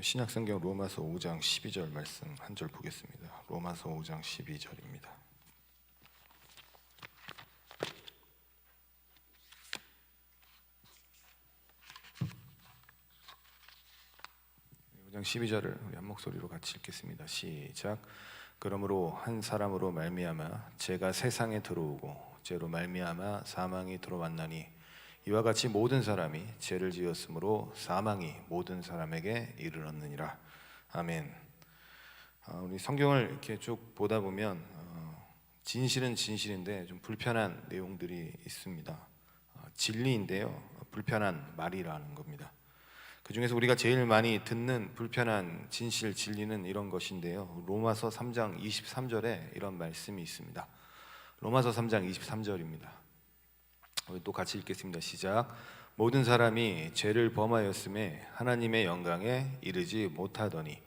신약성경 로마서 5장 12절 말씀 한 절 보겠습니다. 로마서 5장 12절입니다. 장 12절을 우리 한 목소리로 같이 읽겠습니다. 시작. 그러므로 한 사람으로 말미암아 죄가 세상에 들어오고 죄로 말미암아 사망이 들어왔나니 이와 같이 모든 사람이 죄를 지었으므로 사망이 모든 사람에게 이르렀느니라. 아멘. 우리 성경을 이렇게 쭉 보다 보면 진실은 진실인데 좀 불편한 내용들이 있습니다. 진리인데요, 불편한 말이라는 겁니다. 그 중에서 우리가 제일 많이 듣는 불편한 진실, 진리는 이런 것인데요, 로마서 3장 23절에 이런 말씀이 있습니다. 로마서 3장 23절입니다. 우리 또 같이 읽겠습니다. 시작. 모든 사람이 죄를 범하였음에 하나님의 영광에 이르지 못하더니.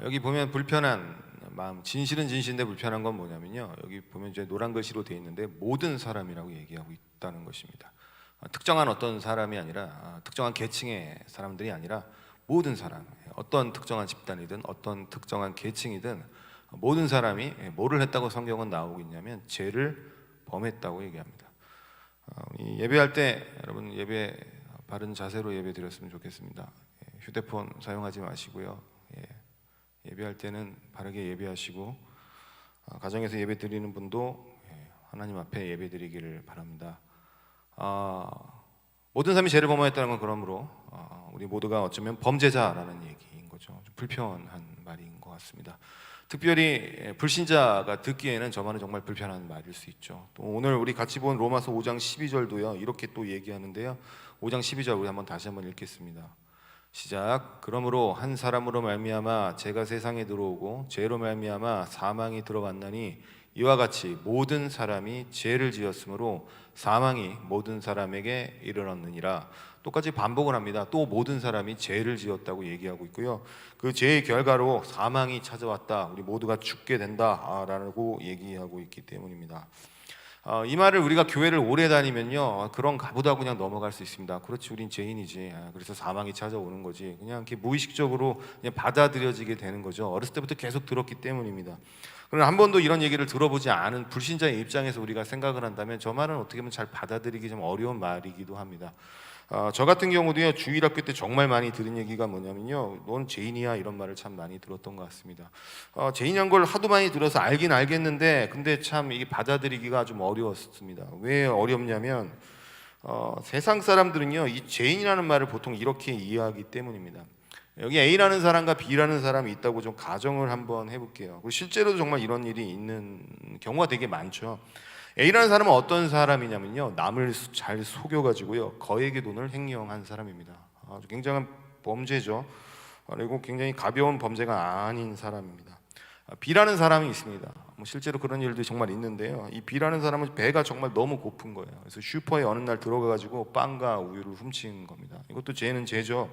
여기 보면 불편한 마음, 진실은 진실인데 불편한 건 뭐냐면요, 여기 보면 이제 노란 글씨로 되어 있는데 모든 사람이라고 얘기하고 있다는 것입니다. 특정한 어떤 사람이 아니라, 특정한 계층의 사람들이 아니라 모든 사람, 어떤 특정한 집단이든 어떤 특정한 계층이든 모든 사람이 뭐를 했다고 성경은 나오고 있냐면 죄를 범했다고 얘기합니다. 예배할 때 여러분 예배 바른 자세로 예배 드렸으면 좋겠습니다. 휴대폰 사용하지 마시고요. 예배할 때는 바르게 예배하시고, 가정에서 예배 드리는 분도 하나님 앞에 예배 드리기를 바랍니다. 모든 사람이 죄를 범하였다는 건 그러므로 우리 모두가 어쩌면 범죄자라는 얘기인 거죠. 좀 불편한 말인 것 같습니다. 특별히 불신자가 듣기에는 저만은 정말 불편한 말일 수 있죠. 또 오늘 우리 같이 본 로마서 5장 12절도요 이렇게 또 얘기하는데요, 5장 12절 우리 다시 한번 읽겠습니다. 시작. 그러므로 한 사람으로 말미암아 죄가 세상에 들어오고 죄로 말미암아 사망이 들어왔나니 이와 같이 모든 사람이 죄를 지었으므로 사망이 모든 사람에게 이르렀느니라. 똑같이 반복을 합니다. 또 모든 사람이 죄를 지었다고 얘기하고 있고요, 그 죄의 결과로 사망이 찾아왔다, 우리 모두가 죽게 된다라고 얘기하고 있기 때문입니다. 이 말을 우리가 교회를 오래 다니면요, 그런가 보다 그냥 넘어갈 수 있습니다. 그렇지, 우린 죄인이지, 그래서 사망이 찾아오는 거지, 그냥 이렇게 무의식적으로 그냥 받아들여지게 되는 거죠. 어렸을 때부터 계속 들었기 때문입니다. 그러나 한 번도 이런 얘기를 들어보지 않은 불신자의 입장에서 우리가 생각을 한다면 저 말은 어떻게 보면 잘 받아들이기 좀 어려운 말이기도 합니다. 저 같은 경우도요, 주일학교 때 정말 많이 들은 얘기가 뭐냐면요, 넌 죄인이야, 이런 말을 참 많이 들었던 것 같습니다. 죄인이란 걸 하도 많이 들어서 알긴 알겠는데 근데 참 이게 받아들이기가 좀 어려웠습니다. 왜 어렵냐면 세상 사람들은요 이 죄인이라는 말을 보통 이렇게 이해하기 때문입니다. 여기 A라는 사람과 B라는 사람이 있다고 좀 가정을 한번 해볼게요. 그리고 실제로도 정말 이런 일이 있는 경우가 되게 많죠. A라는 사람은 어떤 사람이냐면요, 남을 잘 속여가지고요 거액의 돈을 횡령한 사람입니다. 아주 굉장한 범죄죠. 그리고 굉장히 가벼운 범죄가 아닌 사람입니다. B라는 사람이 있습니다. 실제로 그런 일들이 정말 있는데요, 이 B라는 사람은 배가 정말 너무 고픈 거예요. 그래서 슈퍼에 어느 날 들어가가지고 빵과 우유를 훔친 겁니다. 이것도 죄는 죄죠.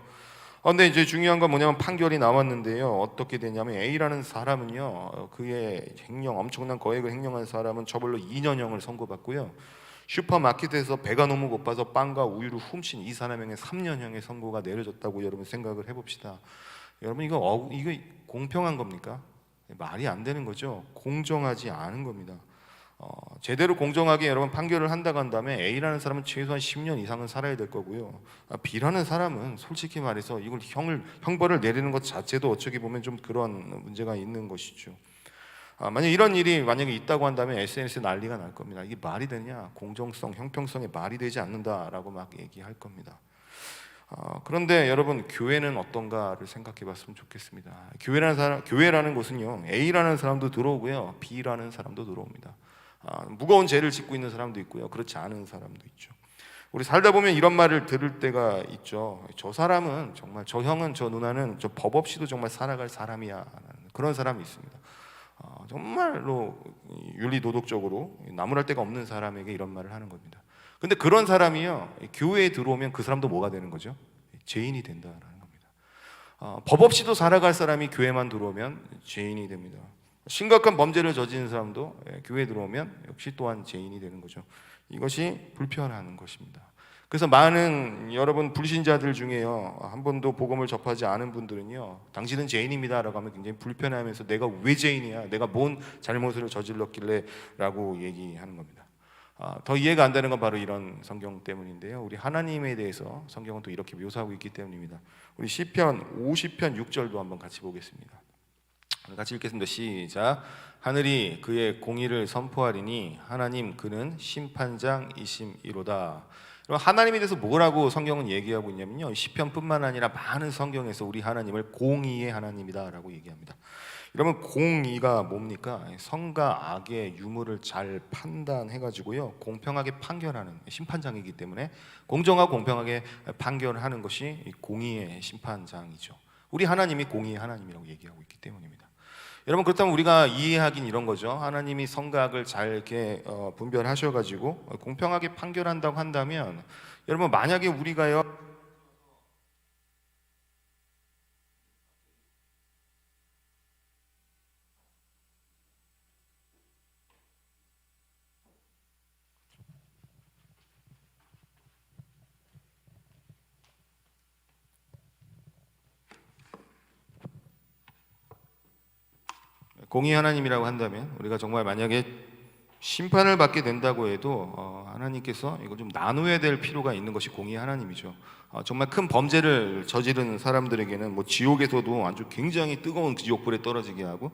근데 이제 중요한 건 뭐냐면 판결이 나왔는데요, 어떻게 되냐면 A라는 사람은요, 그의 엄청난 거액을 횡령한 사람은 처벌로 2년형을 선고받고요, 슈퍼마켓에서 배가 너무 고파서 빵과 우유를 훔친 이 사람에게 3년형의 선고가 내려졌다고 여러분 생각을 해봅시다. 여러분 이거 공평한 겁니까? 말이 안 되는 거죠. 공정하지 않은 겁니다. 제대로 공정하게 여러분 판결을 한다고 한다면 A라는 사람은 최소한 10년 이상은 살아야 될 거고요, B라는 사람은 솔직히 말해서 이걸 형벌을 내리는 것 자체도 어떻게 보면 좀 그런 문제가 있는 것이죠. 만약 이런 일이 만약에 있다고 한다면 SNS에 난리가 날 겁니다. 이게 말이 되냐, 공정성, 형평성에 말이 되지 않는다라고 막 얘기할 겁니다. 그런데 여러분 교회는 어떤가를 생각해 봤으면 좋겠습니다. 교회라는 곳은요, A라는 사람도 들어오고요, B라는 사람도 들어옵니다. 무거운 죄를 짓고 있는 사람도 있고요, 그렇지 않은 사람도 있죠. 우리 살다 보면 이런 말을 들을 때가 있죠. 저 사람은 정말, 저 형은, 저 누나는 저 법 없이도 정말 살아갈 사람이야, 그런 사람이 있습니다. 정말로 윤리도덕적으로 나무랄 데가 없는 사람에게 이런 말을 하는 겁니다. 근데 그런 사람이요, 교회에 들어오면 그 사람도 뭐가 되는 거죠? 죄인이 된다라는 겁니다. 법 없이도 살아갈 사람이 교회만 들어오면 죄인이 됩니다. 심각한 범죄를 저지른 사람도 교회에 들어오면 역시 또한 죄인이 되는 거죠. 이것이 불편한 것입니다. 그래서 많은 여러분 불신자들 중에요, 한 번도 복음을 접하지 않은 분들은요, 당신은 죄인입니다 라고 하면 굉장히 불편해하면서 내가 왜 죄인이야, 내가 뭔 잘못을 저질렀길래 라고 얘기하는 겁니다. 더 이해가 안 되는 건 바로 이런 성경 때문인데요, 우리 하나님에 대해서 성경은 또 이렇게 묘사하고 있기 때문입니다. 우리 시편 50편 6절도 한번 같이 보겠습니다. 같이 읽겠습니다. 시작. 하늘이 그의 공의를 선포하리니 하나님 그는 심판장이심이로다. 하나님에 대해서 뭐라고 성경은 얘기하고 있냐면요, 시편뿐만 아니라 많은 성경에서 우리 하나님을 공의의 하나님이다라고 얘기합니다. 여러분, 공의가 뭡니까? 선과 악의 유무를 잘 판단해가지고요, 공평하게 판결하는 심판장이기 때문에 공정하고 공평하게 판결하는 것이 공의의 심판장이죠. 우리 하나님이 공의의 하나님이라고 얘기하고 있기 때문입니다. 여러분, 그렇다면 우리가 이해하긴 이런 거죠. 하나님이 선과 악을 잘 이렇게 분별하셔가지고 공평하게 판결한다고 한다면, 여러분, 만약에 우리가요, 공의 하나님이라고 한다면, 우리가 정말 만약에 심판을 받게 된다고 해도 하나님께서 이걸 좀 나누어야 될 필요가 있는 것이 공의 하나님이죠. 정말 큰 범죄를 저지른 사람들에게는 뭐 지옥에서도 아주 굉장히 뜨거운 지옥불에 떨어지게 하고,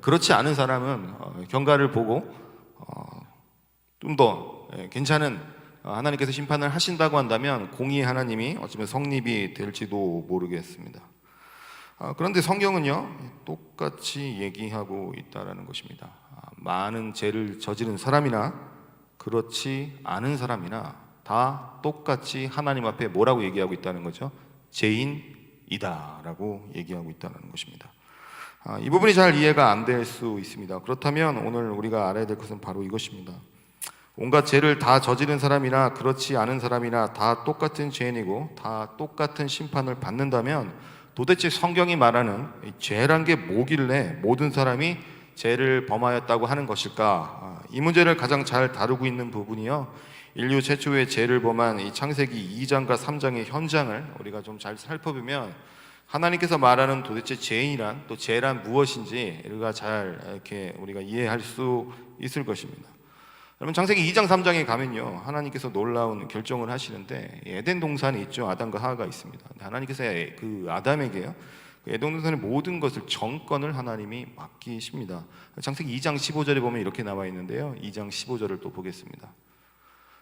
그렇지 않은 사람은 경과를 보고 좀 더 괜찮은 하나님께서 심판을 하신다고 한다면 공의의 하나님이 어쩌면 성립이 될지도 모르겠습니다. 그런데 성경은요, 똑같이 얘기하고 있다라는 것입니다. 많은 죄를 저지른 사람이나 그렇지 않은 사람이나 다 똑같이 하나님 앞에 뭐라고 얘기하고 있다는 거죠? 죄인이다라고 얘기하고 있다는 것입니다. 이 부분이 잘 이해가 안 될 수 있습니다. 그렇다면 오늘 우리가 알아야 될 것은 바로 이것입니다. 온갖 죄를 다 저지른 사람이나 그렇지 않은 사람이나 다 똑같은 죄인이고 다 똑같은 심판을 받는다면, 도대체 성경이 말하는 죄란 게 뭐길래 모든 사람이 죄를 범하였다고 하는 것일까? 이 문제를 가장 잘 다루고 있는 부분이요, 인류 최초의 죄를 범한 이 창세기 2장과 3장의 현장을 우리가 좀 잘 살펴보면 하나님께서 말하는 도대체 죄인이란, 또 죄란 무엇인지 우리가 잘 이렇게 우리가 이해할 수 있을 것입니다. 여러분, 창세기 2장 3장에 가면요, 하나님께서 놀라운 결정을 하시는데, 에덴 동산에 있죠, 아담과 하와가 있습니다. 하나님께서 그 아담에게요, 에덴 동산의 모든 것을 정권을 하나님이 맡기십니다. 창세기 2장 15절에 보면 이렇게 나와 있는데요, 2장 15절을 또 보겠습니다.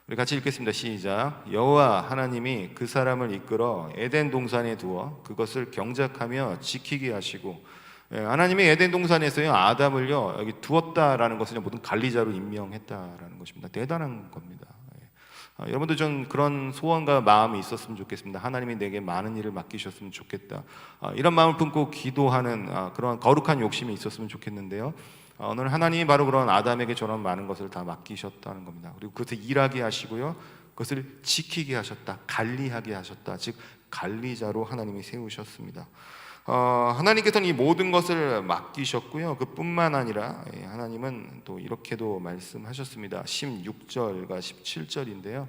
우리 같이 읽겠습니다. 시작. 여호와 하나님이 그 사람을 이끌어 에덴 동산에 두어 그것을 경작하며 지키게 하시고, 하나님이 에덴 동산에서요, 아담을요 여기 두었다라는 것은 모든 관리자로 임명했다라는 것입니다. 대단한 겁니다. 여러분도 좀 그런 소원과 마음이 있었으면 좋겠습니다. 하나님이 내게 많은 일을 맡기셨으면 좋겠다, 이런 마음을 품고 기도하는 그런 거룩한 욕심이 있었으면 좋겠는데요, 오늘 하나님이 바로 그런 아담에게 저런 많은 것을 다 맡기셨다는 겁니다. 그리고 그것을 일하게 하시고요, 그것을 지키게 하셨다, 관리하게 하셨다. 즉 관리자로 하나님이 세우셨습니다. 하나님께서는 이 모든 것을 맡기셨고요, 그뿐만 아니라 하나님은 또 이렇게도 말씀하셨습니다. 16절과 17절인데요,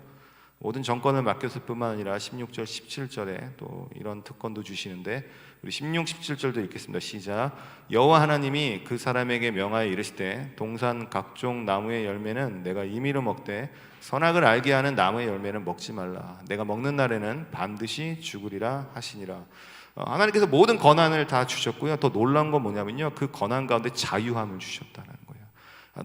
모든 정권을 맡겼을 뿐만 아니라 16절 17절에 또 이런 특권도 주시는데, 우리 16, 17절도 읽겠습니다. 시작. 여호와 하나님이 그 사람에게 명하여 이르시되 동산 각종 나무의 열매는 내가 임의로 먹되 선악을 알게 하는 나무의 열매는 먹지 말라. 내가 먹는 날에는 반드시 죽으리라 하시니라. 하나님께서 모든 권한을 다 주셨고요, 더 놀라운 건 뭐냐면요, 그 권한 가운데 자유함을 주셨다는 거예요.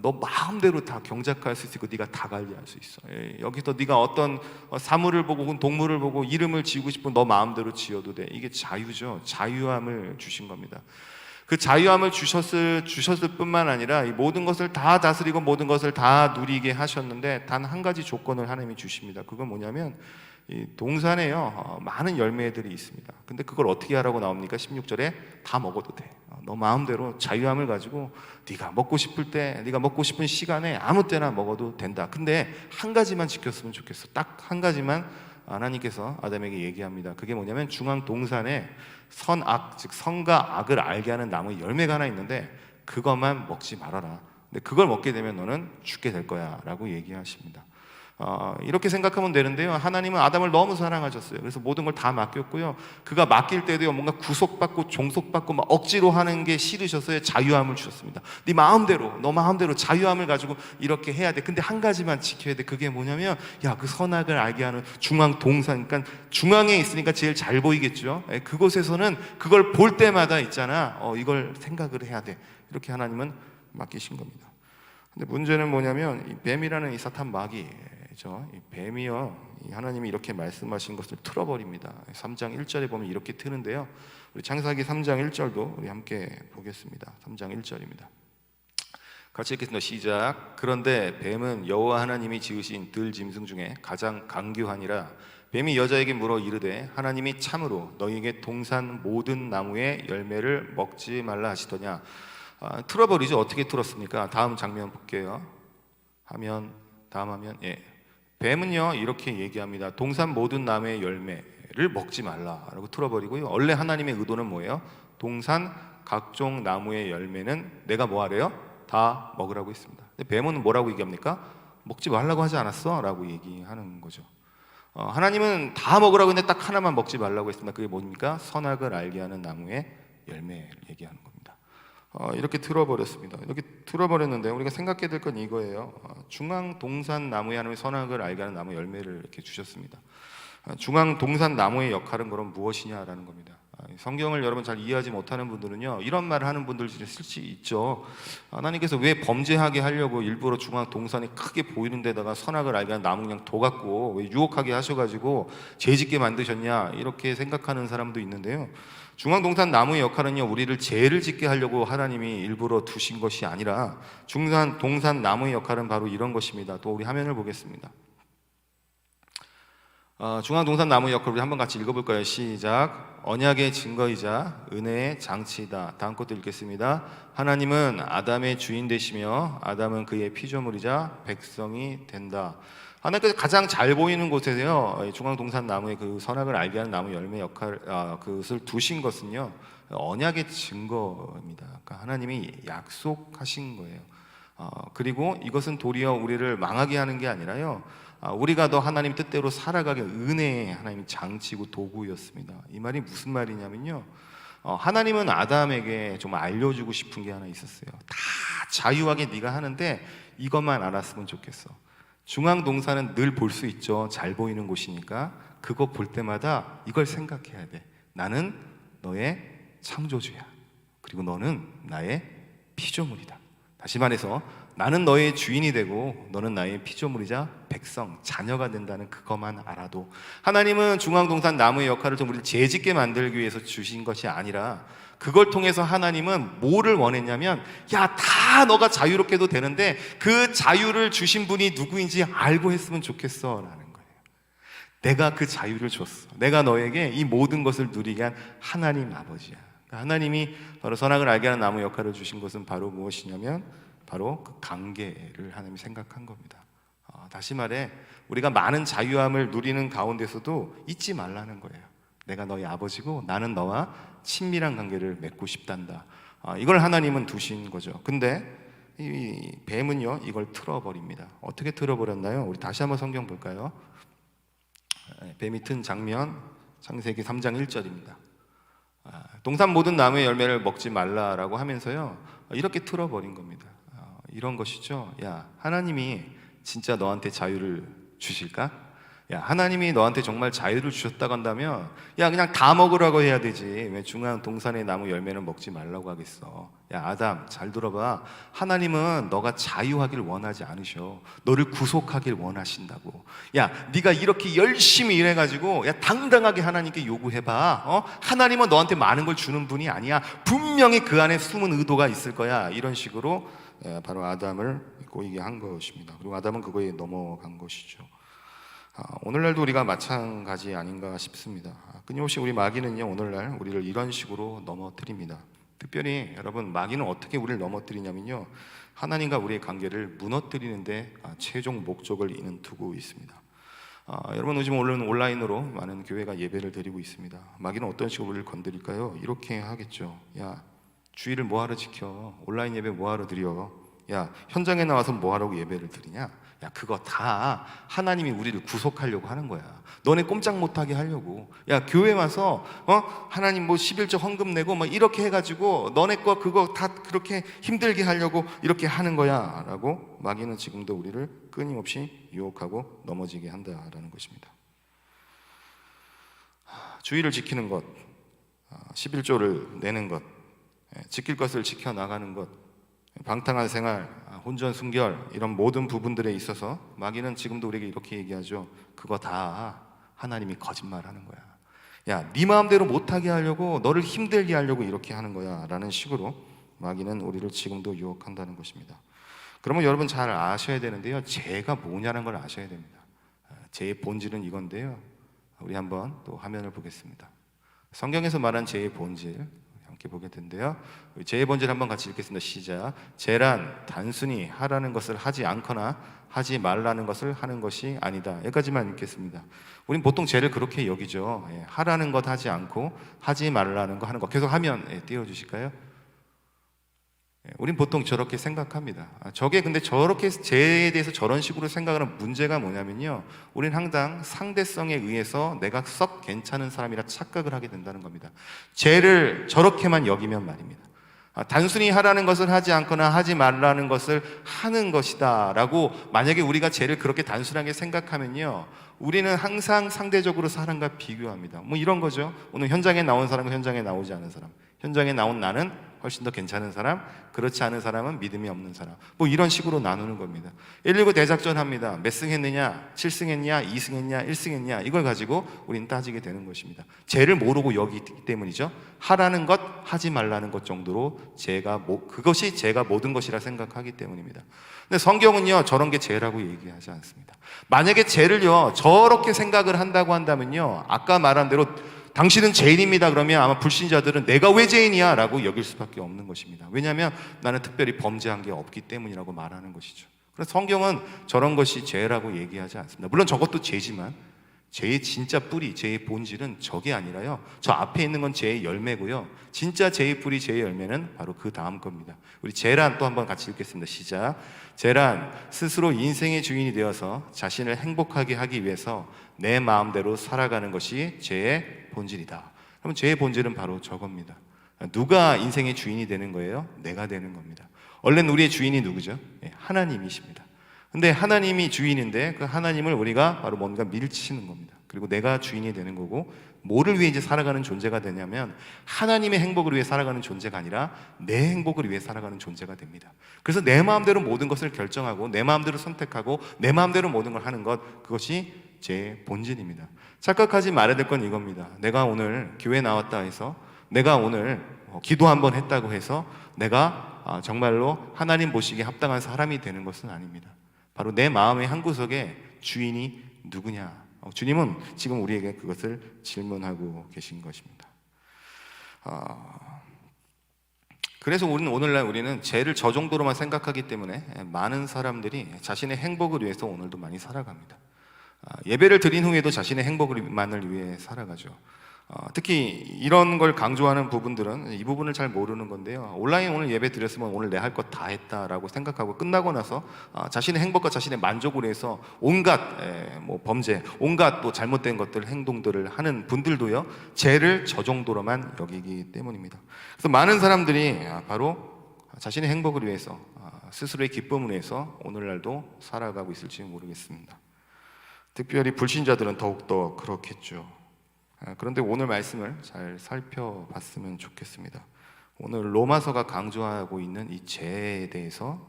너 마음대로 다 경작할 수 있고 네가 다 관리할 수 있어. 여기서 네가 어떤 사물을 보고 혹은 동물을 보고 이름을 지우고 싶으면 너 마음대로 지어도 돼. 이게 자유죠. 자유함을 주신 겁니다. 그 자유함을 주셨을 뿐만 아니라 이 모든 것을 다 다스리고 모든 것을 다 누리게 하셨는데, 단 한 가지 조건을 하나님이 주십니다. 그건 뭐냐면, 이 동산에요 많은 열매들이 있습니다. 근데 그걸 어떻게 하라고 나옵니까? 16절에 다 먹어도 돼. 너 마음대로 자유함을 가지고 네가 먹고 싶을 때, 네가 먹고 싶은 시간에 아무 때나 먹어도 된다. 근데 한 가지만 지켰으면 좋겠어. 딱 한 가지만 하나님께서 아담에게 얘기합니다. 그게 뭐냐면, 중앙 동산에 선악, 즉 선과 악을 알게 하는 나무 열매가 하나 있는데 그것만 먹지 말아라. 근데 그걸 먹게 되면 너는 죽게 될 거야 라고 얘기하십니다. 이렇게 생각하면 되는데요. 하나님은 아담을 너무 사랑하셨어요. 그래서 모든 걸 다 맡겼고요. 그가 맡길 때도요, 뭔가 구속받고 종속받고 막 억지로 하는 게 싫으셔서요, 자유함을 주셨습니다. 네 마음대로, 너 마음대로 자유함을 가지고 이렇게 해야 돼. 근데 한 가지만 지켜야 돼. 그게 뭐냐면, 야, 그 선악을 알게 하는 중앙 동산, 그러니까 중앙에 있으니까 제일 잘 보이겠죠. 그곳에서는 그걸 볼 때마다 있잖아, 이걸 생각을 해야 돼. 이렇게 하나님은 맡기신 겁니다. 근데 문제는 뭐냐면, 이 뱀이라는 이 사탄 마귀죠. 이 뱀이요, 이 하나님이 이렇게 말씀하신 것을 틀어버립니다. 3장 1절에 보면 이렇게 트는데요. 우리 창세기 3장 1절도 우리 함께 보겠습니다. 3장 1절입니다. 같이 읽겠습니다. 시작. 그런데 뱀은 여호와 하나님이 지으신 들 짐승 중에 가장 강교하니라. 뱀이 여자에게 물어 이르되 하나님이 참으로 너희에게 동산 모든 나무의 열매를 먹지 말라 하시더냐. 틀어버리죠. 어떻게 틀었습니까? 다음 장면 볼게요. 다음 화면. 예. 뱀은요 이렇게 얘기합니다. 동산 모든 나무의 열매를 먹지 말라라고 틀어버리고요. 원래 하나님의 의도는 뭐예요? 동산 각종 나무의 열매는 내가 뭐 하래요? 다 먹으라고 했습니다. 근데 뱀은 뭐라고 얘기합니까? 먹지 말라고 하지 않았어? 라고 얘기하는 거죠. 하나님은 다 먹으라고 했는데 딱 하나만 먹지 말라고 했습니다. 그게 뭡니까? 선악을 알게 하는 나무의 열매를 얘기하는 겁니다. 이렇게 틀어버렸습니다. 이렇게 틀어버렸는데 우리가 생각해야 될 건 이거예요. 중앙 동산 나무에 하나님의 선악을 알게 하는 나무 열매를 이렇게 주셨습니다. 중앙 동산 나무의 역할은 그럼 무엇이냐라는 겁니다. 성경을 여러분 잘 이해하지 못하는 분들은요, 이런 말을 하는 분들 쓸 수 있죠. 하나님께서 왜 범죄하게 하려고 일부러 중앙 동산이 크게 보이는 데다가 선악을 알게 하는 나무 그냥 둬갖고 왜 유혹하게 하셔가지고 죄짓게 만드셨냐, 이렇게 생각하는 사람도 있는데요. 중앙 동산 나무의 역할은요, 우리를 죄를 짓게 하려고 하나님이 일부러 두신 것이 아니라 중간 동산 나무의 역할은 바로 이런 것입니다. 또 우리 화면을 보겠습니다. 중앙 동산 나무의 역할 우리 한번 같이 읽어볼까요? 시작. 언약의 증거이자 은혜의 장치이다. 다음 것도 읽겠습니다. 하나님은 아담의 주인 되시며 아담은 그의 피조물이자 백성이 된다. 하나님께서 가장 잘 보이는 곳에서요, 중앙 동산 나무의 그 선악을 알게 하는 나무 열매 역할, 그것을 두신 것은요, 언약의 증거입니다. 그러니까 하나님이 약속하신 거예요. 그리고 이것은 도리어 우리를 망하게 하는 게 아니라요, 우리가 더 하나님 뜻대로 살아가게 은혜의 하나님 장치고 도구였습니다. 이 말이 무슨 말이냐면요, 하나님은 아담에게 좀 알려주고 싶은 게 하나 있었어요. 다 자유하게 네가 하는데 이것만 알았으면 좋겠어. 중앙 동산은 늘 볼 수 있죠. 잘 보이는 곳이니까 그거 볼 때마다 이걸 생각해야 돼. 나는 너의 창조주야. 그리고 너는 나의 피조물이다. 다시 말해서 나는 너의 주인이 되고 너는 나의 피조물이자 백성, 자녀가 된다는 그것만 알아도, 하나님은 중앙동산 나무의 역할을 좀 우리를 죄짓게 만들기 위해서 주신 것이 아니라 그걸 통해서 하나님은 뭐를 원했냐면, 야, 다 너가 자유롭게 해도 되는데 그 자유를 주신 분이 누구인지 알고 했으면 좋겠어 라는 거예요. 내가 그 자유를 줬어. 내가 너에게 이 모든 것을 누리게 한 하나님 아버지야. 하나님이 바로 선악을 알게 하는 나무 역할을 주신 것은 바로 무엇이냐면 바로 그 관계를 하나님이 생각한 겁니다. 다시 말해 우리가 많은 자유함을 누리는 가운데서도 잊지 말라는 거예요. 내가 너의 아버지고 나는 너와 친밀한 관계를 맺고 싶단다. 이걸 하나님은 두신 거죠. 근데 이 뱀은요 이걸 틀어버립니다. 어떻게 틀어버렸나요? 우리 다시 한번 성경 볼까요? 뱀이 튼 장면 창세기 3장 1절입니다. 동산 모든 나무의 열매를 먹지 말라라고 하면서요 이렇게 틀어버린 겁니다. 이런 것이죠. 야, 하나님이 진짜 너한테 자유를 주실까? 야, 하나님이 너한테 정말 자유를 주셨다고 한다면 야, 그냥 다 먹으라고 해야 되지. 왜 중앙 동산의 나무 열매는 먹지 말라고 하겠어? 야, 아담 잘 들어봐. 하나님은 너가 자유하길 원하지 않으셔. 너를 구속하길 원하신다고. 야, 네가 이렇게 열심히 일해가지고 야, 당당하게 하나님께 요구해봐. 하나님은 너한테 많은 걸 주는 분이 아니야. 분명히 그 안에 숨은 의도가 있을 거야. 이런 식으로 바로 아담을 꼬이게 한 것입니다. 그리고 아담은 그거에 넘어간 것이죠. 오늘날도 우리가 마찬가지 아닌가 싶습니다. 끊임없이 우리 마귀는요 오늘날 우리를 이런 식으로 넘어뜨립니다. 특별히 여러분, 마귀는 어떻게 우리를 넘어뜨리냐면요, 하나님과 우리의 관계를 무너뜨리는데 최종 목적을 이는 두고 있습니다. 여러분, 요즘 온라인으로 많은 교회가 예배를 드리고 있습니다. 마귀는 어떤 식으로 우리를 건드릴까요? 이렇게 하겠죠. 야, 주일을 뭐하러 지켜? 온라인 예배 뭐하러 드려? 야, 현장에 나와서 뭐하라고 예배를 드리냐? 야, 그거 다 하나님이 우리를 구속하려고 하는 거야. 너네 꼼짝 못하게 하려고. 야, 교회 와서 하나님 뭐 11조 헌금 내고 뭐 이렇게 해가지고 너네 거 그거 다 그렇게 힘들게 하려고 이렇게 하는 거야 라고 마귀는 지금도 우리를 끊임없이 유혹하고 넘어지게 한다라는 것입니다. 주의를 지키는 것, 11조를 내는 것, 지킬 것을 지켜나가는 것, 방탕한 생활, 혼전순결 이런 모든 부분들에 있어서 마귀는 지금도 우리에게 이렇게 얘기하죠. 그거 다 하나님이 거짓말하는 거야. 야, 네 마음대로 못하게 하려고, 너를 힘들게 하려고 이렇게 하는 거야 라는 식으로 마귀는 우리를 지금도 유혹한다는 것입니다. 그러면 여러분 잘 아셔야 되는데요, 죄가 뭐냐는 걸 아셔야 됩니다. 죄의 본질은 이건데요, 우리 한번 또 화면을 보겠습니다. 성경에서 말한 죄의 본질 함께 보게 된대요. 죄의 본질 한번 같이 읽겠습니다. 시작. 죄란 단순히 하라는 것을 하지 않거나 하지 말라는 것을 하는 것이 아니다. 여기까지만 읽겠습니다. 우린 보통 죄를 그렇게 여기죠. 하라는 것 하지 않고 하지 말라는 거 하는 거. 계속 화면 띄워주실까요? 우린 보통 저렇게 생각합니다. 저게 근데 저렇게 죄에 대해서 저런 식으로 생각하는 문제가 뭐냐면요, 우린 항상 상대성에 의해서 내가 썩 괜찮은 사람이라 착각을 하게 된다는 겁니다. 죄를 저렇게만 여기면 말입니다. 단순히 하라는 것을 하지 않거나 하지 말라는 것을 하는 것이다 라고 만약에 우리가 죄를 그렇게 단순하게 생각하면요, 우리는 항상 상대적으로 사람과 비교합니다. 뭐 이런 거죠. 오늘 현장에 나온 사람과 현장에 나오지 않은 사람, 현장에 나온 나는 훨씬 더 괜찮은 사람, 그렇지 않은 사람은 믿음이 없는 사람, 뭐 이런 식으로 나누는 겁니다. 119 대작전 합니다. 몇 승 했느냐, 7승 했냐, 2승 했냐, 1승 했냐, 이걸 가지고 우리는 따지게 되는 것입니다. 죄를 모르고 여기기 때문이죠. 하라는 것, 하지 말라는 것 정도로 그것이 죄가 모든 것이라 생각하기 때문입니다. 근데 성경은요, 저런 게 죄라고 얘기하지 않습니다. 만약에 죄를요 저렇게 생각을 한다고 한다면요, 아까 말한 대로 당신은 죄인입니다 그러면 아마 불신자들은 내가 왜 죄인이야 라고 여길 수밖에 없는 것입니다. 왜냐하면 나는 특별히 범죄한 게 없기 때문이라고 말하는 것이죠. 그래서 성경은 저런 것이 죄라고 얘기하지 않습니다. 물론 저것도 죄지만 죄의 진짜 뿌리, 죄의 본질은 저게 아니라요, 저 앞에 있는 건 죄의 열매고요, 진짜 죄의 뿌리, 죄의 열매는 바로 그 다음 겁니다. 우리 죄란 또 한번 같이 읽겠습니다. 시작. 죄란 스스로 인생의 주인이 되어서 자신을 행복하게 하기 위해서 내 마음대로 살아가는 것이 죄의 본질이다. 그럼 죄의 본질은 바로 저겁니다. 누가 인생의 주인이 되는 거예요? 내가 되는 겁니다. 원래는 우리의 주인이 누구죠? 하나님이십니다. 근데 하나님이 주인인데 그 하나님을 우리가 바로 뭔가 밀치는 겁니다. 그리고 내가 주인이 되는 거고, 뭐를 위해 이제 살아가는 존재가 되냐면 하나님의 행복을 위해 살아가는 존재가 아니라 내 행복을 위해 살아가는 존재가 됩니다. 그래서 내 마음대로 모든 것을 결정하고 내 마음대로 선택하고 내 마음대로 모든 걸 하는 것, 그것이 제 본질입니다. 착각하지 말아야 될 건 이겁니다. 내가 오늘 교회 나왔다 해서, 내가 오늘 기도 한번 했다고 해서 내가 정말로 하나님 보시기에 합당한 사람이 되는 것은 아닙니다. 바로 내 마음의 한구석에 주인이 누구냐, 주님은 지금 우리에게 그것을 질문하고 계신 것입니다. 그래서 오늘날 우리는 죄를 저 정도로만 생각하기 때문에 많은 사람들이 자신의 행복을 위해서 오늘도 많이 살아갑니다. 예배를 드린 후에도 자신의 행복만을 위해 살아가죠. 특히 이런 걸 강조하는 부분들은 이 부분을 잘 모르는 건데요, 온라인 오늘 예배 드렸으면 오늘 내 할 것 다 했다라고 생각하고 끝나고 나서 자신의 행복과 자신의 만족을 위해서 온갖 범죄, 온갖 또 잘못된 것들, 행동들을 하는 분들도요, 죄를 저 정도로만 여기기 때문입니다. 그래서 많은 사람들이 바로 자신의 행복을 위해서, 스스로의 기쁨을 위해서 오늘날도 살아가고 있을지 모르겠습니다. 특별히 불신자들은 더욱더 그렇겠죠. 그런데 오늘 말씀을 잘 살펴봤으면 좋겠습니다. 오늘 로마서가 강조하고 있는 이 죄에 대해서,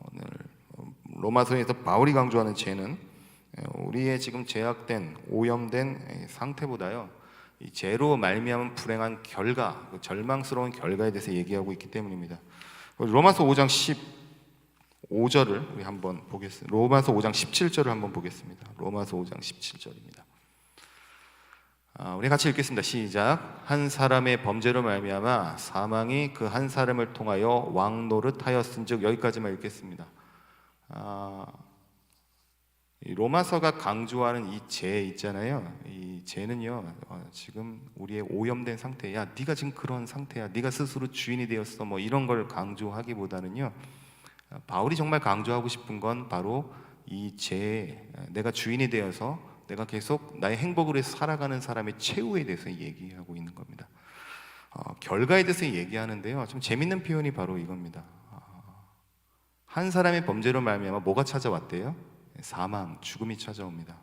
오늘 로마서에서 바울이 강조하는 죄는 우리의 지금 죄악된, 오염된 상태보다요, 이 죄로 말미암은 불행한 결과, 절망스러운 결과에 대해서 얘기하고 있기 때문입니다. 로마서 5장 15절을 우리 한번 보겠습니다. 로마서 5장 17절을 한번 보겠습니다. 로마서 5장 17절입니다. 우리 같이 읽겠습니다. 시작. 한 사람의 범죄로 말미암아 사망이 그 한 사람을 통하여 왕노릇하였은즉, 여기까지만 읽겠습니다. 이 로마서가 강조하는 이 죄 있잖아요. 이 죄는요, 지금 우리의 오염된 상태야. 네가 지금 그런 상태야. 네가 스스로 주인이 되었어. 뭐 이런 걸 강조하기보다는요, 바울이 정말 강조하고 싶은 건 바로 내가 주인이 되어서 내가 계속 나의 행복을 위해서 살아가는 사람의 최후에 대해서 얘기하고 있는 겁니다. 결과에 대해서 얘기하는데요, 좀 재밌는 표현이 바로 이겁니다. 한 사람의 범죄로 말미암아 뭐가 찾아왔대요? 사망, 죽음이 찾아옵니다.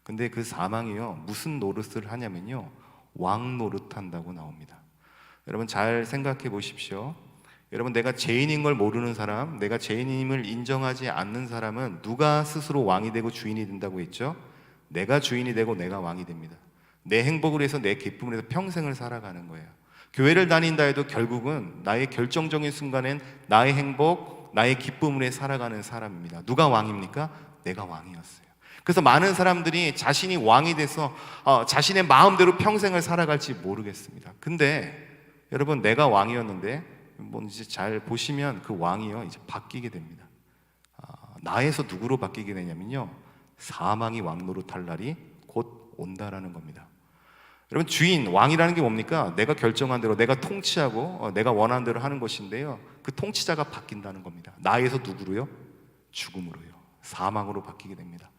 근데 그 사망이요, 무슨 노릇을 하냐면요, 왕 노릇한다고 나옵니다. 여러분 잘 생각해 보십시오. 여러분, 내가 죄인인 걸 모르는 사람, 내가 죄인임을 인정하지 않는 사람은 누가 스스로 왕이 되고 주인이 된다고 했죠? 내가 주인이 되고 내가 왕이 됩니다. 내 행복을 위해서, 내 기쁨을 위해서 평생을 살아가는 거예요. 교회를 다닌다 해도 결국은 나의 결정적인 순간엔 나의 행복, 나의 기쁨을 위해 살아가는 사람입니다. 누가 왕입니까? 내가 왕이었어요. 그래서 많은 사람들이 자신이 왕이 돼서 자신의 마음대로 평생을 살아갈지 모르겠습니다. 근데 여러분, 내가 왕이었는데 뭔지 잘 보시면 그 왕이요, 이제 바뀌게 됩니다. 나에서 누구로 바뀌게 되냐면요, 사망이 왕 노릇할 날이 곧 온다라는 겁니다. 여러분, 주인, 왕이라는 게 뭡니까? 내가 결정한 대로, 내가 통치하고 내가 원하는 대로 하는 것인데요, 그 통치자가 바뀐다는 겁니다. 나에서 누구로요? 죽음으로요, 사망으로 바뀌게 됩니다.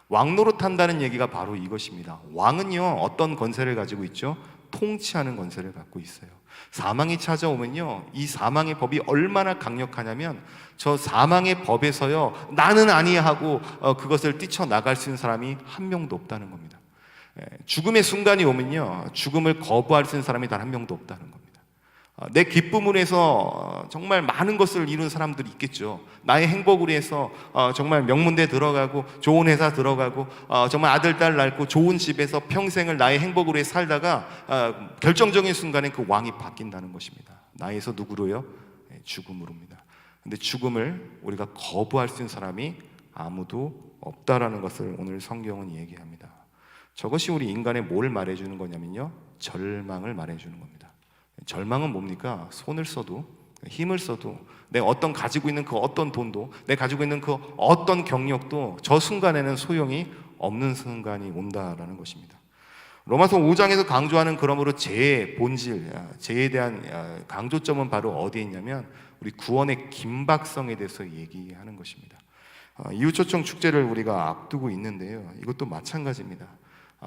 왕 노릇한다는 얘기가 바로 이것입니다. 왕은요, 어떤 권세를 가지고 있죠? 통치하는 권세를 갖고 있어요. 사망이 찾아오면요, 이 사망의 법이 얼마나 강력하냐면 저 사망의 법에서요, 나는 아니야 하고 그것을 뛰쳐나갈 수 있는 사람이 한 명도 없다는 겁니다. 죽음의 순간이 오면요, 죽음을 거부할 수 있는 사람이 단 한 명도 없다는 겁니다. 내 기쁨을 위해서 정말 많은 것을 이룬 사람들이 있겠죠. 나의 행복을 위해서 정말 명문대 들어가고 좋은 회사 들어가고 정말 아들 딸 낳고 좋은 집에서 평생을 나의 행복을 위해 살다가 결정적인 순간에 그 왕이 바뀐다는 것입니다. 나에서 누구로요? 죽음으로입니다. 근데 죽음을 우리가 거부할 수 있는 사람이 아무도 없다라는 것을 오늘 성경은 얘기합니다. 저것이 우리 인간에 뭘 말해주는 거냐면요, 절망을 말해주는 겁니다. 절망은 뭡니까? 손을 써도, 힘을 써도, 내가 가지고 있는 그 어떤 돈도, 내가 가지고 있는 그 어떤 경력도 저 순간에는 소용이 없는 순간이 온다라는 것입니다. 로마서 5장에서 강조하는, 그러므로 죄의 본질, 죄에 대한 강조점은 바로 어디에 있냐면 우리 구원의 긴박성에 대해서 얘기하는 것입니다. 이웃초청 축제를 우리가 앞두고 있는데요, 이것도 마찬가지입니다.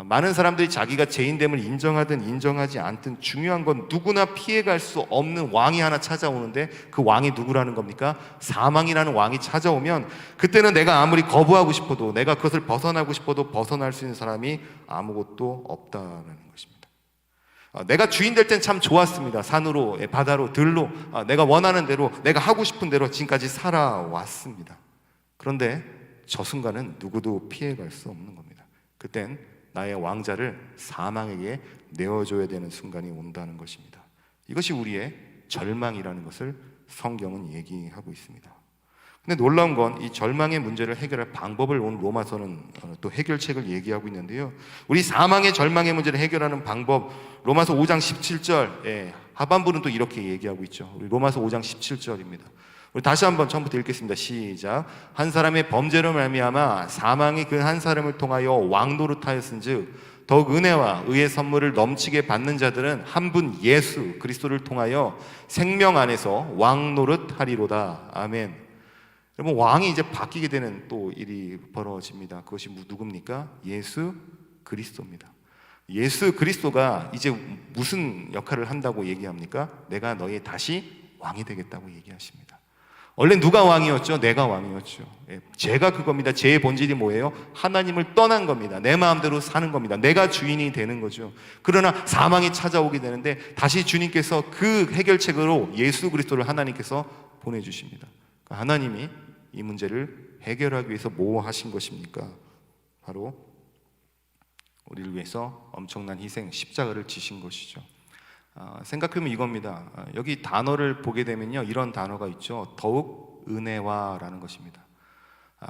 많은 사람들이 자기가 죄인됨을 인정하든 인정하지 않든 중요한 건 누구나 피해갈 수 없는 왕이 하나 찾아오는데, 그 왕이 누구라는 겁니까? 사망이라는 왕이 찾아오면 그때는 내가 아무리 거부하고 싶어도, 내가 그것을 벗어나고 싶어도 벗어날 수 있는 사람이 아무것도 없다는 것입니다. 내가 주인 될 땐 참 좋았습니다. 산으로, 바다로, 들로 내가 원하는 대로, 내가 하고 싶은 대로 지금까지 살아왔습니다. 그런데 저 순간은 누구도 피해갈 수 없는 겁니다. 그땐 나의 왕자를 사망에게 내어줘야 되는 순간이 온다는 것입니다. 이것이 우리의 절망이라는 것을 성경은 얘기하고 있습니다. 근데 놀라운 건 이 절망의 문제를 해결할 방법을 오늘 로마서는 또 해결책을 얘기하고 있는데요, 우리 사망의 절망의 문제를 해결하는 방법, 로마서 5장 17절 하반부는 또 이렇게 얘기하고 있죠. 우리 로마서 5장 17절입니다. 우리 다시 한번 처음부터 읽겠습니다. 시작. 한 사람의 범죄로 말미암아 사망이 그 한 사람을 통하여 왕 노릇하였은즉 더욱 은혜와 의의 선물을 넘치게 받는 자들은 한 분 예수 그리스도를 통하여 생명 안에서 왕 노릇하리로다. 아멘. 여러분, 왕이 이제 바뀌게 되는 또 일이 벌어집니다. 그것이 누굽니까? 예수 그리스도입니다. 예수 그리스도가 이제 무슨 역할을 한다고 얘기합니까? 내가 너희 다시 왕이 되겠다고 얘기하십니다. 원래 누가 왕이었죠? 내가 왕이었죠. 죄가 그겁니다. 죄의 본질이 뭐예요? 하나님을 떠난 겁니다. 내 마음대로 사는 겁니다. 내가 주인이 되는 거죠. 그러나 사망이 찾아오게 되는데 다시 주님께서 그 해결책으로 예수 그리스도를 하나님께서 보내주십니다. 그러니까 하나님이 이 문제를 해결하기 위해서 뭐 하신 것입니까? 바로 우리를 위해서 엄청난 희생, 십자가를 지신 것이죠. 생각해보면 이겁니다. 여기 단어를 보게 되면요, 이런 단어가 있죠. 더욱 은혜와라는 것입니다.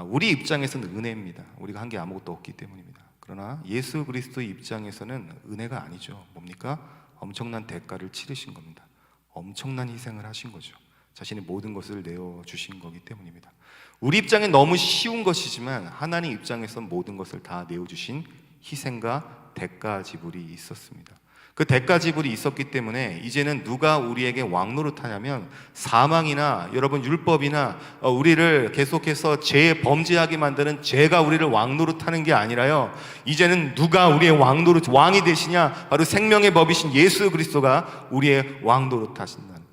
우리 입장에서는 은혜입니다. 우리가 한 게 아무것도 없기 때문입니다. 그러나 예수 그리스도의 입장에서는 은혜가 아니죠. 뭡니까? 엄청난 대가를 치르신 겁니다. 엄청난 희생을 하신 거죠. 자신의 모든 것을 내어주신 거기 때문입니다. 우리 입장엔 너무 쉬운 것이지만 하나님 입장에선 모든 것을 다 내어주신 희생과 대가 지불이 있었습니다. 그 대가 지불이 있었기 때문에 이제는 누가 우리에게 왕노릇하냐면 사망이나 여러분 율법이나 우리를 계속해서 죄 범죄하게 만드는 죄가 우리를 왕노릇하는 게 아니라요, 이제는 누가 우리의 왕이 되시냐? 바로 생명의 법이신 예수 그리스도가 우리의 왕노릇하신다는 겁니다.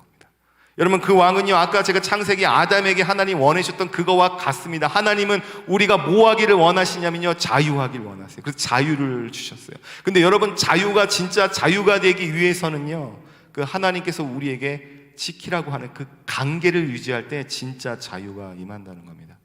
여러분, 그 왕은요, 아까 제가 창세기 아담에게 하나님 원하셨던 그거와 같습니다. 하나님은 우리가 뭐 하기를 원하시냐면요, 자유하기를 원하세요. 그래서 자유를 주셨어요. 근데 여러분, 자유가 진짜 자유가 되기 위해서는요, 그 하나님께서 우리에게 지키라고 하는 그 관계를 유지할 때 진짜 자유가 임한다는 겁니다.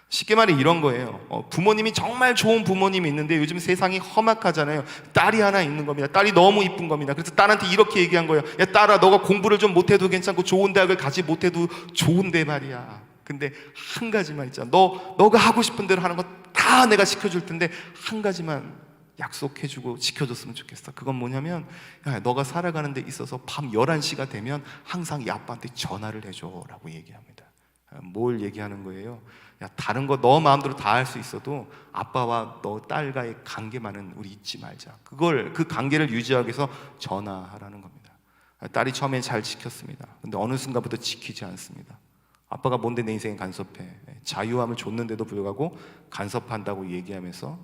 쉽게 말해 이런 거예요. 부모님이 정말 좋은 부모님이 있는데 요즘 세상이 험악하잖아요. 딸이 하나 있는 겁니다. 딸이 너무 이쁜 겁니다. 그래서 딸한테 이렇게 얘기한 거예요. 야, 딸아, 너가 공부를 좀 못해도 괜찮고 좋은 대학을 가지 못해도 좋은데 말이야. 근데 한 가지만 있잖아. 너가 하고 싶은 대로 하는 거 다 내가 시켜줄 텐데 한 가지만 약속해주고 지켜줬으면 좋겠어. 그건 뭐냐면, 야, 너가 살아가는 데 있어서 밤 11시가 되면 항상 이 아빠한테 전화를 해줘라고 얘기합니다. 뭘 얘기하는 거예요? 야, 다른 거 너 마음대로 다 할 수 있어도 아빠와 너 딸과의 관계만은 우리 잊지 말자. 그 관계를 유지하기 위해서 전화하라는 겁니다. 딸이 처음엔 잘 지켰습니다. 근데 어느 순간부터 지키지 않습니다. 아빠가 뭔데 내 인생에 간섭해. 자유함을 줬는데도 불구하고 간섭한다고 얘기하면서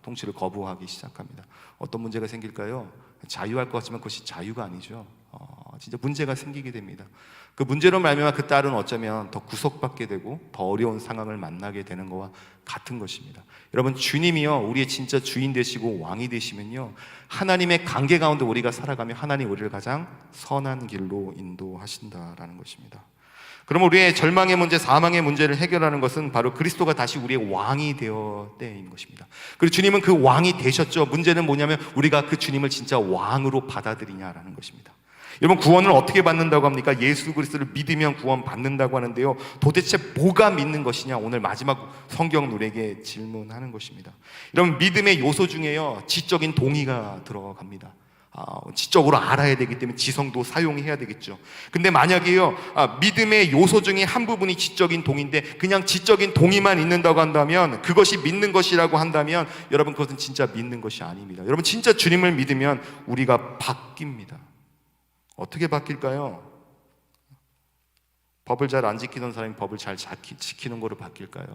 통치를 거부하기 시작합니다. 어떤 문제가 생길까요? 자유할 것 같지만 그것이 자유가 아니죠. 진짜 문제가 생기게 됩니다. 그 문제로 말미암아 그 딸은 어쩌면 더 구속받게 되고 더 어려운 상황을 만나게 되는 것과 같은 것입니다. 여러분, 주님이요, 우리의 진짜 주인 되시고 왕이 되시면요, 하나님의 관계 가운데 우리가 살아가며 하나님 우리를 가장 선한 길로 인도하신다라는 것입니다. 그러면 우리의 절망의 문제, 사망의 문제를 해결하는 것은 바로 그리스도가 다시 우리의 왕이 되어 때인 것입니다. 그리고 주님은 그 왕이 되셨죠. 문제는 뭐냐면 우리가 그 주님을 진짜 왕으로 받아들이냐라는 것입니다. 여러분, 구원을 어떻게 받는다고 합니까? 예수 그리스도를 믿으면 구원 받는다고 하는데요, 도대체 뭐가 믿는 것이냐? 오늘 마지막 성경 우리에게 질문하는 것입니다. 여러분, 믿음의 요소 중에요, 지적인 동의가 들어갑니다. 지적으로 알아야 되기 때문에 지성도 사용해야 되겠죠. 근데 만약에요, 믿음의 요소 중에 한 부분이 지적인 동의인데 그냥 지적인 동의만 있는다고 한다면, 그것이 믿는 것이라고 한다면, 여러분, 그것은 진짜 믿는 것이 아닙니다. 여러분, 진짜 주님을 믿으면 우리가 바뀝니다. 어떻게 바뀔까요? 법을 잘 안 지키던 사람이 법을 잘 지키는 거로 바뀔까요?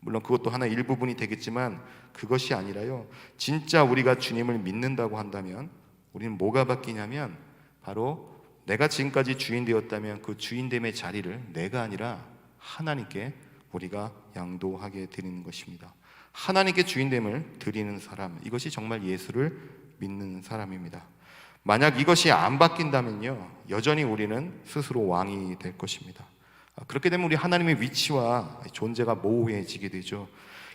물론 그것도 하나의 일부분이 되겠지만 그것이 아니라요, 진짜 우리가 주님을 믿는다고 한다면 우리는 뭐가 바뀌냐면, 바로 내가 지금까지 주인 되었다면 그 주인됨의 자리를 내가 아니라 하나님께 우리가 양도하게 드리는 것입니다. 하나님께 주인됨을 드리는 사람, 이것이 정말 예수를 믿는 사람입니다. 만약 이것이 안 바뀐다면요, 여전히 우리는 스스로 왕이 될 것입니다. 그렇게 되면 우리 하나님의 위치와 존재가 모호해지게 되죠.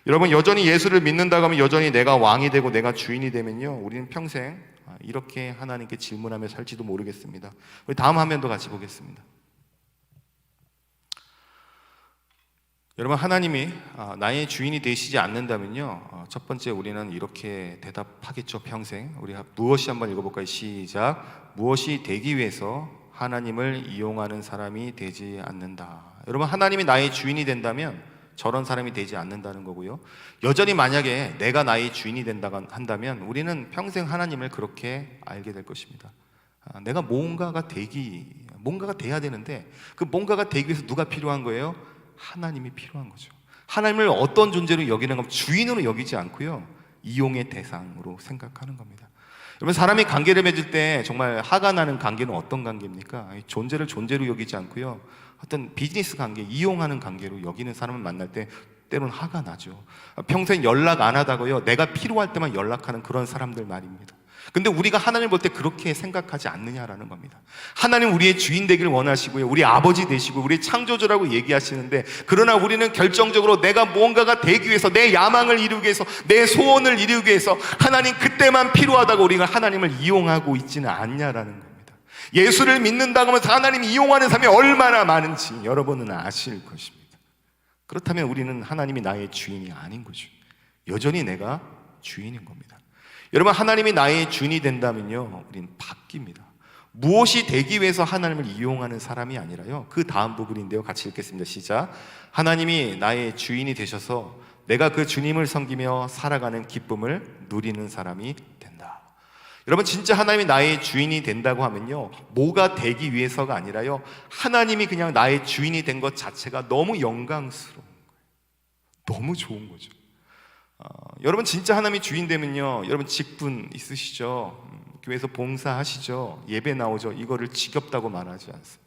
여러분, 여전히 예수를 믿는다고 하면 여전히 내가 왕이 되고 내가 주인이 되면요, 우리는 평생 이렇게 하나님께 질문하며 살지도 모르겠습니다. 우리 다음 화면도 같이 보겠습니다. 여러분, 하나님이 나의 주인이 되시지 않는다면요, 첫 번째 우리는 이렇게 대답하겠죠. 평생 우리 무엇이, 한번 읽어볼까요? 시작. 무엇이 되기 위해서 하나님을 이용하는 사람이 되지 않는다. 여러분, 하나님이 나의 주인이 된다면 저런 사람이 되지 않는다는 거고요, 여전히 만약에 내가 나의 주인이 된다고 한다면 우리는 평생 하나님을 그렇게 알게 될 것입니다. 내가 뭔가가 돼야 되는데 그 뭔가가 되기 위해서 누가 필요한 거예요? 하나님이 필요한 거죠. 하나님을 어떤 존재로 여기는 건 주인으로 여기지 않고요, 이용의 대상으로 생각하는 겁니다. 여러분, 사람이 관계를 맺을 때 정말 화가 나는 관계는 어떤 관계입니까? 존재를 존재로 여기지 않고요, 어떤 비즈니스 관계, 이용하는 관계로 여기는 사람을 만날 때 때로는 화가 나죠. 평생 연락 안 하다가요, 내가 필요할 때만 연락하는 그런 사람들 말입니다. 근데 우리가 하나님을 볼 때 그렇게 생각하지 않느냐라는 겁니다. 하나님 우리의 주인 되기를 원하시고요, 우리 아버지 되시고 우리 창조주라고 얘기하시는데, 그러나 우리는 결정적으로 내가 무언가가 되기 위해서, 내 야망을 이루기 위해서, 내 소원을 이루기 위해서 하나님 그때만 필요하다고 우리가 하나님을 이용하고 있지는 않냐라는 겁니다. 예수를 믿는다고 하면 하나님이 이용하는 사람이 얼마나 많은지 여러분은 아실 것입니다. 그렇다면 우리는 하나님이 나의 주인이 아닌 거죠. 여전히 내가 주인인 겁니다. 여러분, 하나님이 나의 주인이 된다면요, 우리는 바뀝니다. 무엇이 되기 위해서 하나님을 이용하는 사람이 아니라요, 그 다음 부분인데요, 같이 읽겠습니다. 시작. 하나님이 나의 주인이 되셔서 내가 그 주님을 섬기며 살아가는 기쁨을 누리는 사람이 된다. 여러분, 진짜 하나님이 나의 주인이 된다고 하면요, 뭐가 되기 위해서가 아니라요, 하나님이 그냥 나의 주인이 된 것 자체가 너무 영광스러운 거예요. 너무 좋은 거죠. 여러분, 진짜 하나님이 주인 되면요, 여러분 직분 있으시죠? 교회에서 봉사하시죠? 예배 나오죠? 이거를 지겹다고 말하지 않습니다.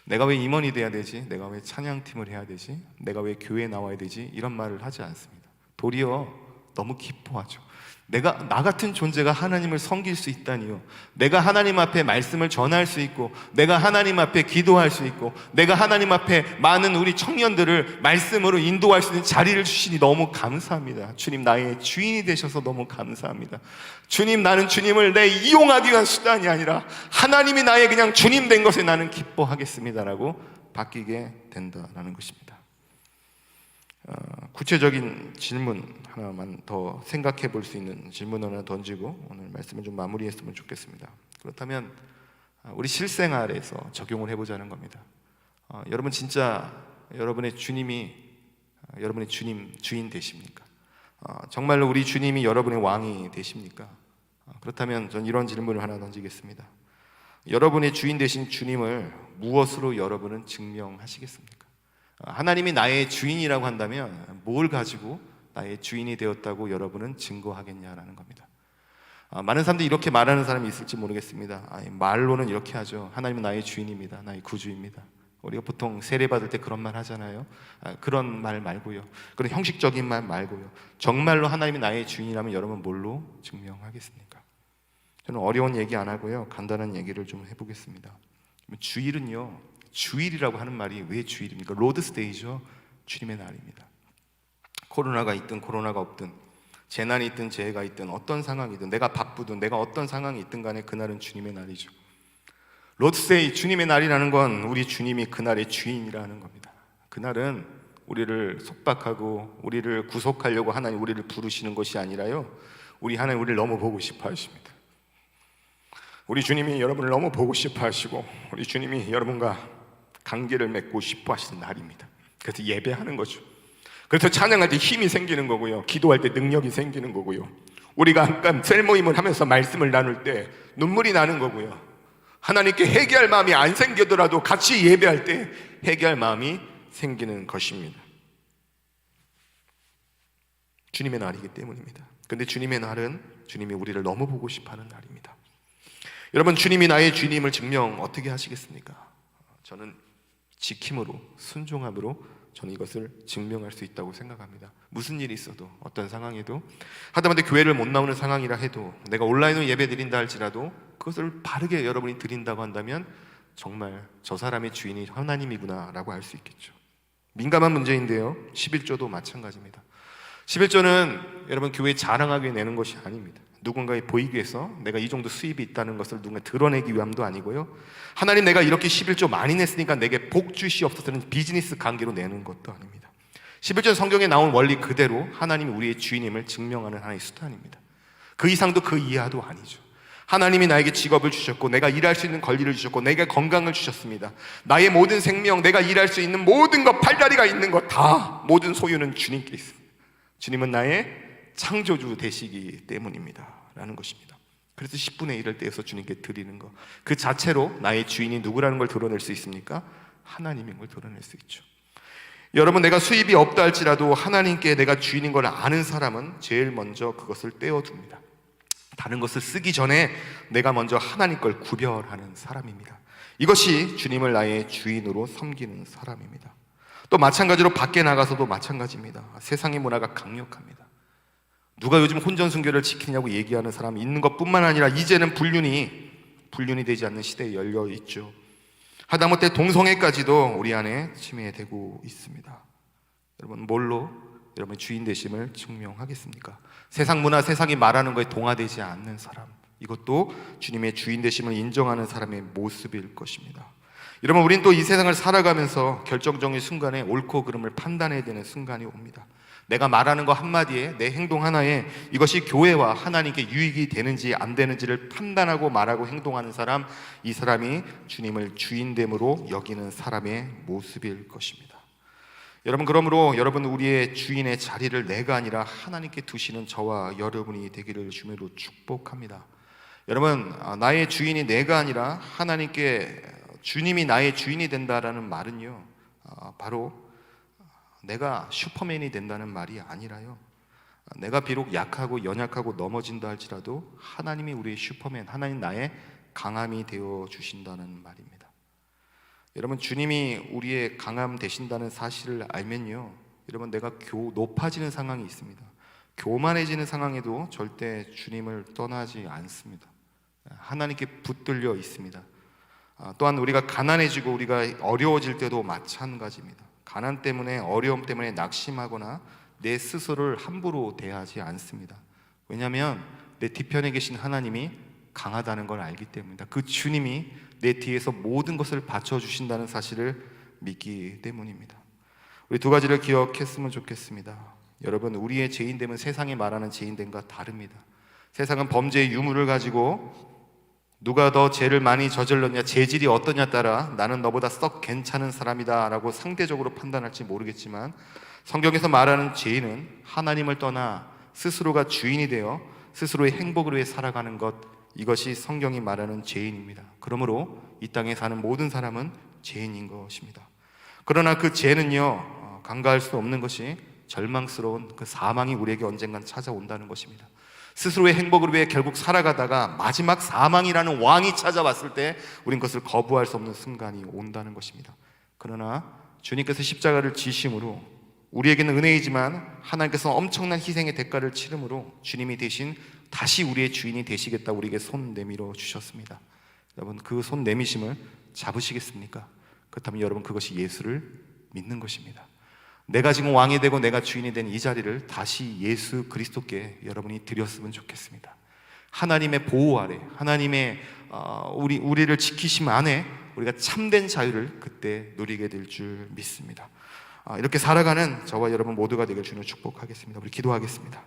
내가 왜 임원이 돼야 되지? 내가 왜 찬양팀을 해야 되지? 내가 왜 교회에 나와야 되지? 이런 말을 하지 않습니다. 도리어 너무 기뻐하죠. 나 같은 존재가 하나님을 섬길 수 있다니요, 내가 하나님 앞에 말씀을 전할 수 있고, 내가 하나님 앞에 기도할 수 있고, 내가 하나님 앞에 많은 우리 청년들을 말씀으로 인도할 수 있는 자리를 주시니 너무 감사합니다. 주님, 나의 주인이 되셔서 너무 감사합니다. 주님, 나는 주님을 이용하기 위한 수단이 아니라 하나님이 나의 그냥 주님 된 것에 나는 기뻐하겠습니다라고 바뀌게 된다라는 것입니다. 구체적인 질문 하나만 더 생각해 볼 수 있는 질문 하나 던지고 오늘 말씀을 좀 마무리했으면 좋겠습니다. 그렇다면 우리 실생활에서 적용을 해보자는 겁니다. 여러분, 진짜 여러분의 주님이 여러분의 주인 되십니까? 정말로 우리 주님이 여러분의 왕이 되십니까? 그렇다면 전 이런 질문을 하나 던지겠습니다. 여러분의 주인 되신 주님을 무엇으로 여러분은 증명하시겠습니까? 하나님이 나의 주인이라고 한다면 뭘 가지고 나의 주인이 되었다고 여러분은 증거하겠냐라는 겁니다. 많은 사람들이 이렇게 말하는 사람이 있을지 모르겠습니다. 말로는 이렇게 하죠. 하나님은 나의 주인입니다. 나의 구주입니다. 우리가 보통 세례받을 때 그런 말 하잖아요. 그런 말 말고요, 그런 형식적인 말 말고요, 정말로 하나님이 나의 주인이라면 여러분 뭘로 증명하겠습니까? 저는 어려운 얘기 안 하고요, 간단한 얘기를 좀 해보겠습니다. 주일은요, 주일이라고 하는 말이 왜 주일입니까? 로드스데이죠. 주님의 날입니다. 코로나가 있든 코로나가 없든, 재난이 있든 재해가 있든, 어떤 상황이든, 내가 바쁘든 내가 어떤 상황이 있든 간에 그날은 주님의 날이죠. 로드스데이, 주님의 날이라는 건 우리 주님이 그날의 주인이라는 겁니다. 그날은 우리를 속박하고 우리를 구속하려고 하나님 우리를 부르시는 것이 아니라요, 우리 하나님 우리를 너무 보고 싶어 하십니다. 우리 주님이 여러분을 너무 보고 싶어 하시고, 우리 주님이 여러분과 관계를 맺고 싶어 하시는 날입니다. 그래서 예배하는 거죠. 그래서 찬양할 때 힘이 생기는 거고요, 기도할 때 능력이 생기는 거고요, 우리가 잠깐 셀모임을 하면서 말씀을 나눌 때 눈물이 나는 거고요, 하나님께 회개할 마음이 안 생기더라도 같이 예배할 때 회개할 마음이 생기는 것입니다. 주님의 날이기 때문입니다. 근데 주님의 날은 주님이 우리를 너무 보고 싶어하는 날입니다. 여러분, 주님이 나의 주님을 증명 어떻게 하시겠습니까? 저는 지킴으로, 순종함으로 저는 이것을 증명할 수 있다고 생각합니다. 무슨 일이 있어도, 어떤 상황에도, 하다못해 교회를 못 나오는 상황이라 해도, 내가 온라인으로 예배 드린다 할지라도 그것을 바르게 여러분이 드린다고 한다면 정말 저 사람의 주인이 하나님이구나 라고 알 수 있겠죠. 민감한 문제인데요, 11조도 마찬가지입니다. 11조는 여러분 교회 자랑하게 내는 것이 아닙니다. 누군가에 보이기 위해서 내가 이 정도 수입이 있다는 것을 누군가 드러내기 위함도 아니고요, 하나님 내가 이렇게 11조 많이 냈으니까 내게 복 주시옵소서는 비즈니스 관계로 내는 것도 아닙니다. 11조 성경에 나온 원리 그대로 하나님이 우리의 주인임을 증명하는 하나의 수단입니다. 그 이상도 그 이하도 아니죠. 하나님이 나에게 직업을 주셨고, 내가 일할 수 있는 권리를 주셨고, 내게 건강을 주셨습니다. 나의 모든 생명, 내가 일할 수 있는 모든 것, 팔다리가 있는 것 다, 모든 소유는 주님께 있습니다. 주님은 나의 창조주 되시기 때문입니다 라는 것입니다. 그래서 10분의 1을 떼어서 주님께 드리는 것, 그 자체로 나의 주인이 누구라는 걸 드러낼 수 있습니까? 하나님인 걸 드러낼 수 있죠. 여러분, 내가 수입이 없다 할지라도 하나님께 내가 주인인 걸 아는 사람은 제일 먼저 그것을 떼어둡니다. 다른 것을 쓰기 전에 내가 먼저 하나님 걸 구별하는 사람입니다. 이것이 주님을 나의 주인으로 섬기는 사람입니다. 또 마찬가지로 밖에 나가서도 마찬가지입니다. 세상의 문화가 강력합니다. 누가 요즘 혼전순결을 지키냐고 얘기하는 사람이 있는 것뿐만 아니라 이제는 불륜이 되지 않는 시대에 열려 있죠. 하다못해 동성애까지도 우리 안에 침해되고 있습니다. 여러분, 뭘로 여러분의 주인 되심을 증명하겠습니까? 세상 문화, 세상이 말하는 거에 동화되지 않는 사람, 이것도 주님의 주인 되심을 인정하는 사람의 모습일 것입니다. 여러분, 우린 또 이 세상을 살아가면서 결정적인 순간에 옳고 그름을 판단해야 되는 순간이 옵니다. 내가 말하는 거 한마디에, 내 행동 하나에 이것이 교회와 하나님께 유익이 되는지 안 되는지를 판단하고 말하고 행동하는 사람, 이 사람이 주님을 주인됨으로 여기는 사람의 모습일 것입니다. 여러분, 그러므로 여러분, 우리의 주인의 자리를 내가 아니라 하나님께 두시는 저와 여러분이 되기를 주님으로 축복합니다. 여러분, 나의 주인이 내가 아니라 하나님께 주님이 나의 주인이 된다라는 말은요, 바로 내가 슈퍼맨이 된다는 말이 아니라요, 내가 비록 약하고 연약하고 넘어진다 할지라도 하나님이 우리의 슈퍼맨, 하나님 나의 강함이 되어 주신다는 말입니다. 여러분, 주님이 우리의 강함 되신다는 사실을 알면요, 여러분, 내가 높아지는 상황이 있습니다. 교만해지는 상황에도 절대 주님을 떠나지 않습니다. 하나님께 붙들려 있습니다. 또한 우리가 가난해지고 우리가 어려워질 때도 마찬가지입니다. 가난 때문에, 어려움 때문에 낙심하거나 내 스스로를 함부로 대하지 않습니다. 왜냐하면 내 뒤편에 계신 하나님이 강하다는 걸 알기 때문입니다. 그 주님이 내 뒤에서 모든 것을 받쳐주신다는 사실을 믿기 때문입니다. 우리 두 가지를 기억했으면 좋겠습니다. 여러분, 우리의 죄인됨은 세상이 말하는 죄인됨과 다릅니다. 세상은 범죄의 유무를 가지고 누가 더 죄를 많이 저질렀냐, 죄질이 어떠냐 따라 나는 너보다 썩 괜찮은 사람이다 라고 상대적으로 판단할지 모르겠지만, 성경에서 말하는 죄인은 하나님을 떠나 스스로가 주인이 되어 스스로의 행복을 위해 살아가는 것, 이것이 성경이 말하는 죄인입니다. 그러므로 이 땅에 사는 모든 사람은 죄인인 것입니다. 그러나 그 죄는요, 간과할 수 없는 것이 절망스러운 그 사망이 우리에게 언젠간 찾아온다는 것입니다. 스스로의 행복을 위해 결국 살아가다가 마지막 사망이라는 왕이 찾아왔을 때 우린 그것을 거부할 수 없는 순간이 온다는 것입니다. 그러나 주님께서 십자가를 지심으로, 우리에게는 은혜이지만 하나님께서 엄청난 희생의 대가를 치름으로 주님이 대신 다시 우리의 주인이 되시겠다 우리에게 손 내밀어 주셨습니다. 여러분, 그 손 내미심을 잡으시겠습니까? 그렇다면 여러분, 그것이 예수를 믿는 것입니다. 내가 지금 왕이 되고 내가 주인이 된 이 자리를 다시 예수 그리스도께 여러분이 드렸으면 좋겠습니다. 하나님의 보호 아래, 하나님의 우리를 지키심 안에 우리가 참된 자유를 그때 누리게 될 줄 믿습니다. 이렇게 살아가는 저와 여러분 모두가 되길 주님을 축복하겠습니다. 우리 기도하겠습니다.